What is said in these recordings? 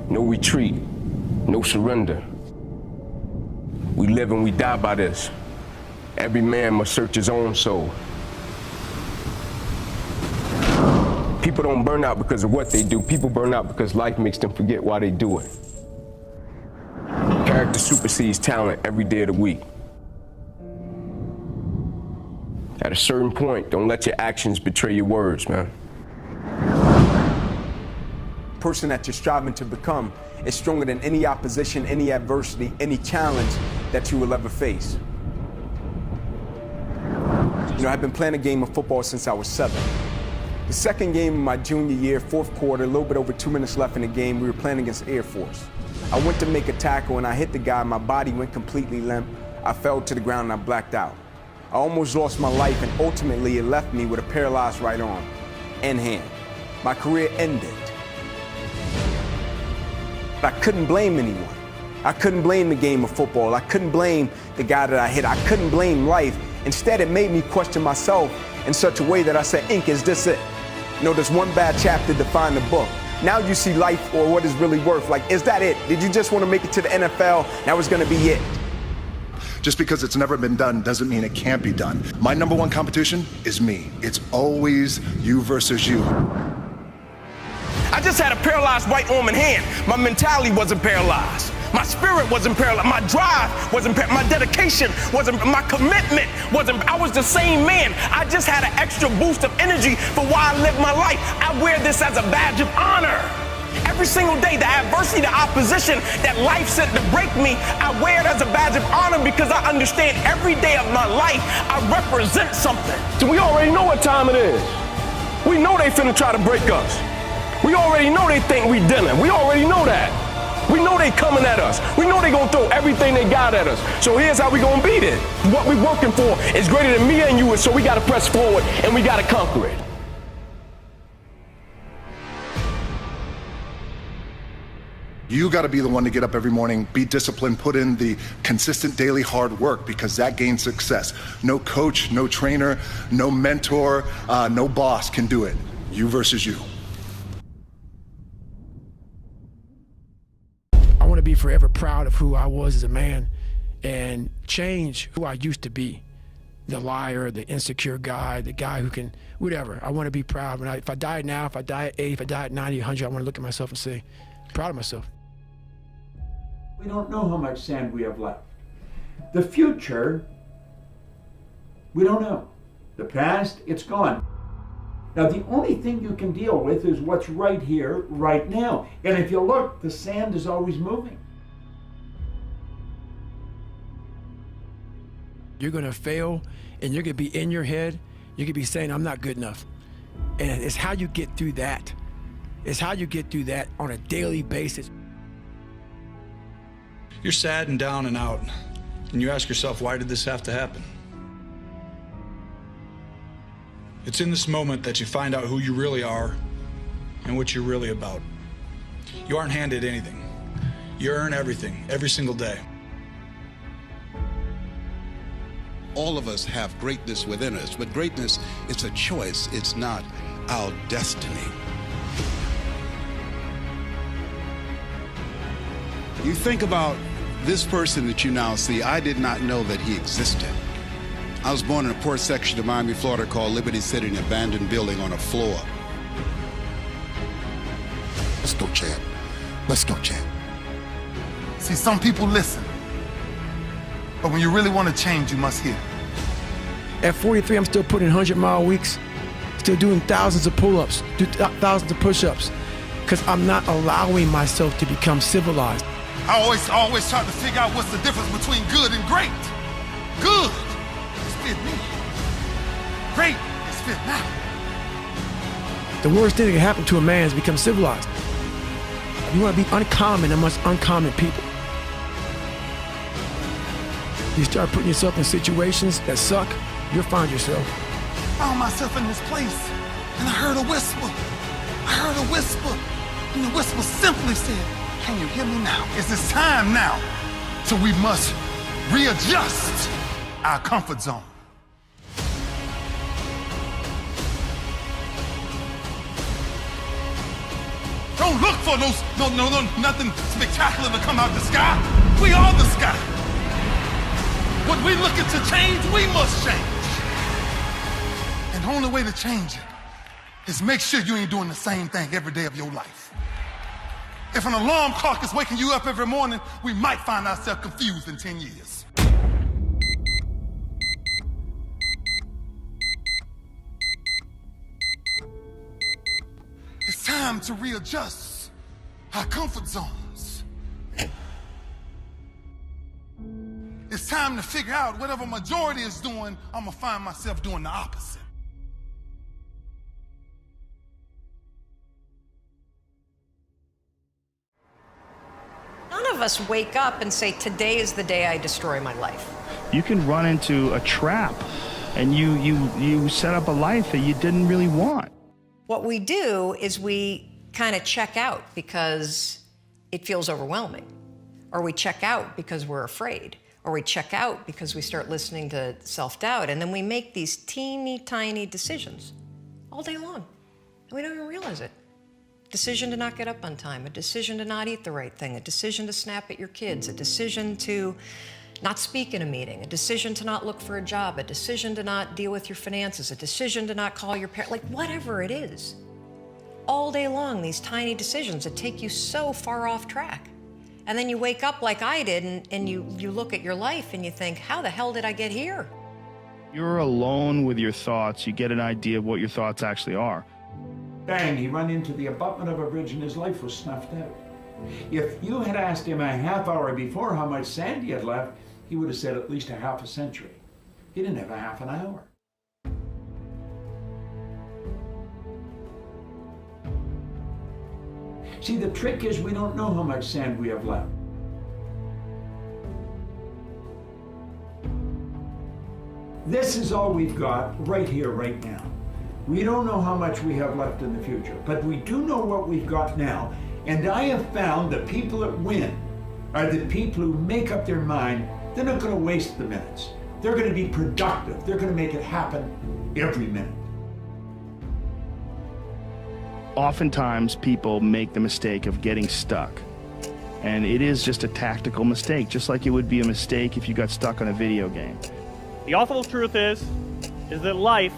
no retreat, no surrender. We live and we die by this. Every man must search his own soul. People don't burn out because of what they do. People burn out because life makes them forget why they do it. Character supersedes talent every day of the week. At a certain point, don't let your actions betray your words, man. The person that you're striving to become is stronger than any opposition, any adversity, any challenge that you will ever face. You know, I've been playing a game of football since I was 7. The second game of my junior year, fourth quarter, a little bit over 2 minutes left in the game, we were playing against Air Force. I went to make a tackle and I hit the guy, my body went completely limp. I fell to the ground and I blacked out. I almost lost my life and ultimately it left me with a paralyzed right arm and hand. My career ended. But I couldn't blame anyone. I couldn't blame the game of football. I couldn't blame the guy that I hit. I couldn't blame life. Instead, it made me question myself in such a way that I said, Ink, is this it? You know, there's one bad chapter defined the book. Now you see life or what it's really worth. Like, is that it? Did you just want to make it to the NFL? That was going to be it. Just because it's never been done doesn't mean it can't be done. My number one competition is me. It's always you versus you. I just had a paralyzed right arm and hand. My mentality wasn't paralyzed. My spirit wasn't paralyzed. My drive wasn't paralyzed. My dedication wasn't, my commitment wasn't, I was the same man. I just had an extra boost of energy for why I live my life. I wear this as a badge of honor. Every single day, the adversity, the opposition that life sent to break me, I wear it as a badge of honor because I understand every day of my life, I represent something. So we already know what time it is. We know they finna try to break us. We already know they think we dinner. We already know that. We know they coming at us. We know they gonna throw everything they got at us. So here's how we gonna beat it. What we working for is greater than me and you, so we gotta press forward and we gotta conquer it. You got to be the one to get up every morning, be disciplined, put in the consistent daily hard work because that gains success. No coach, no trainer, no mentor, no boss can do it. You versus you. I want to be forever proud of who I was as a man and change who I used to be. The liar, the insecure guy, the guy who can, whatever. I want to be proud. If I die now, if I die at 80, if I die at 90, 100, I want to look at myself and say, proud of myself. We don't know how much sand we have left. The future, we don't know. The past, it's gone. Now, the only thing you can deal with is what's right here, right now. And if you look, the sand is always moving. You're going to fail, and you're going to be in your head. You're going to be saying, I'm not good enough. And it's how you get through that. It's how you get through that on a daily basis. You're sad and down and out, and you ask yourself, why did this have to happen? It's in this moment that you find out who you really are and what you're really about. You aren't handed anything. You earn everything, every single day. All of us have greatness within us, but greatness is a choice. It's not our destiny. You think about this person that you now see. I did not know that he existed. I was born in a poor section of Miami, Florida called Liberty City, an abandoned building on a floor. Let's go, champ. Let's go, champ. See, some people listen. But when you really want to change, you must hear. At 43, I'm still putting 100-mile weeks, still doing thousands of pull-ups, thousands of push-ups, because I'm not allowing myself to become civilized. I always try to figure out what's the difference between good and great. Good is fit me. Great is fit now. The worst thing that can happen to a man is become civilized. You want to be uncommon amongst uncommon people. You start putting yourself in situations that suck, you'll find yourself. I found myself in this place, and I heard a whisper. I heard a whisper, and the whisper simply said, can you hear me now? It's time now. So we must readjust our comfort zone. Go don't look for nothing spectacular to come out the sky. We are the sky. What we're looking to change, we must change. And the only way to change it is make sure you ain't doing the same thing every day of your life. If an alarm clock is waking you up every morning, we might find ourselves confused in 10 years. It's time to readjust our comfort zones. It's time to figure out whatever majority is doing, I'm gonna find myself doing the opposite. None of us wake up and say, today is the day I destroy my life. You can run into a trap and you set up a life that you didn't really want. What we do is we kind of check out because it feels overwhelming, or we check out because we're afraid, or we check out because we start listening to self-doubt, and then we make these teeny tiny decisions all day long, and we don't even realize it. Decision to not get up on time, a decision to not eat the right thing, a decision to snap at your kids, a decision to not speak in a meeting, a decision to not look for a job, a decision to not deal with your finances, a decision to not call your parents, like whatever it is. All day long, these tiny decisions that take you so far off track. And then you wake up like I did and you look at your life and you think, how the hell did I get here? You're alone with your thoughts. You get an idea of what your thoughts actually are. Bang, he ran into the abutment of a bridge and his life was snuffed out. If you had asked him a half hour before how much sand he had left, he would have said at least a half a century. He didn't have a half an hour. See, the trick is we don't know how much sand we have left. This is all we've got right here, right now. We don't know how much we have left in the future, but we do know what we've got now. And I have found the people that win are the people who make up their mind. They're not going to waste the minutes. They're going to be productive. They're going to make it happen every minute. Oftentimes, people make the mistake of getting stuck. And it is just a tactical mistake, just like it would be a mistake if you got stuck on a video game. The awful truth is that life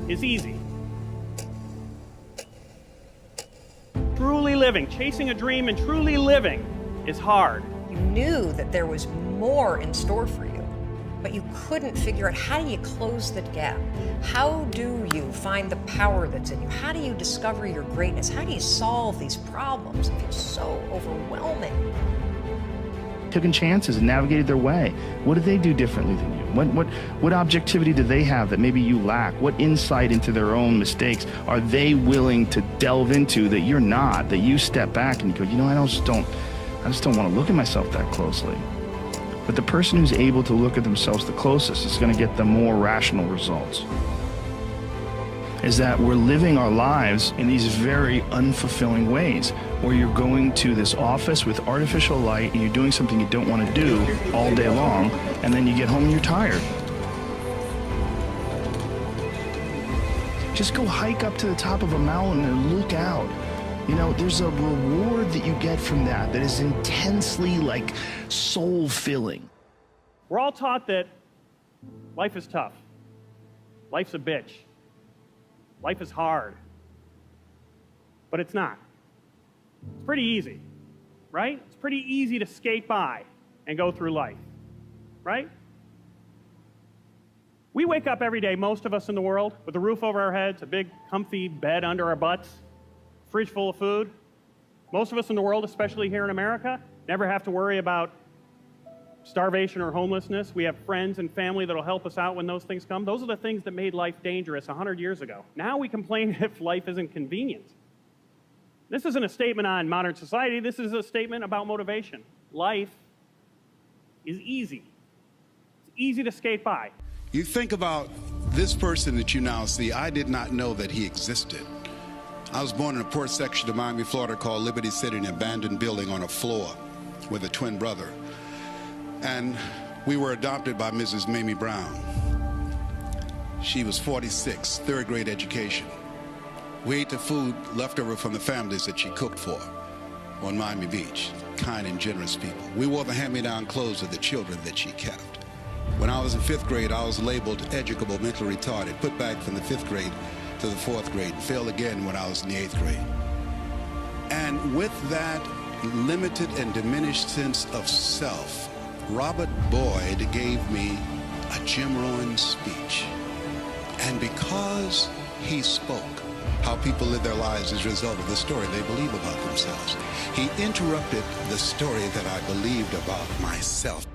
is easy. Truly living, chasing a dream and truly living is hard. You knew that there was more in store for you, but you couldn't figure out, how do you close that gap? How do you find the power that's in you? How do you discover your greatness? How do you solve these problems? It feels so overwhelming. Taken chances and navigated their way. What did they do differently than you? What objectivity do they have that maybe you lack? What insight into their own mistakes are they willing to delve into that you're not, that you step back and you go, you know, I just don't want to look at myself that closely. But the person who's able to look at themselves the closest is going to get the more rational results. Is that we're living our lives in these very unfulfilling ways, where you're going to this office with artificial light and you're doing something you don't want to do all day long, and then you get home and you're tired. Just go hike up to the top of a mountain and look out. You know, there's a reward that you get from that is intensely, like, soul-filling. We're all taught that life is tough. Life's a bitch. Life is hard. But it's not. It's pretty easy, right? It's pretty easy to skate by and go through life, right? We wake up every day, most of us in the world, with a roof over our heads, a big comfy bed under our butts, fridge full of food. Most of us in the world, especially here in America, never have to worry about starvation or homelessness. We have friends and family that'll help us out when those things come. Those are the things that made life dangerous 100 years ago. Now we complain if life isn't convenient. This isn't a statement on modern society. This is a statement about motivation. Life is easy. It's easy to skate by. You think about this person that you now see. I did not know that he existed. I was born in a poor section of Miami, Florida called Liberty City, an abandoned building on a floor with a twin brother. And we were adopted by Mrs. Mamie Brown. She was 46, third grade education. We ate the food left over from the families that she cooked for on Miami Beach. Kind and generous people. We wore the hand-me-down clothes of the children that she kept. When I was in 5th grade, I was labeled educable, mentally retarded, put back from the 5th grade to the 4th grade, and failed again when I was in the 8th grade. And with that limited and diminished sense of self, Robert Boyd gave me a Jim Rohn speech. And because he spoke how people live their lives as a result of the story they believe about themselves, he interrupted the story that I believed about myself.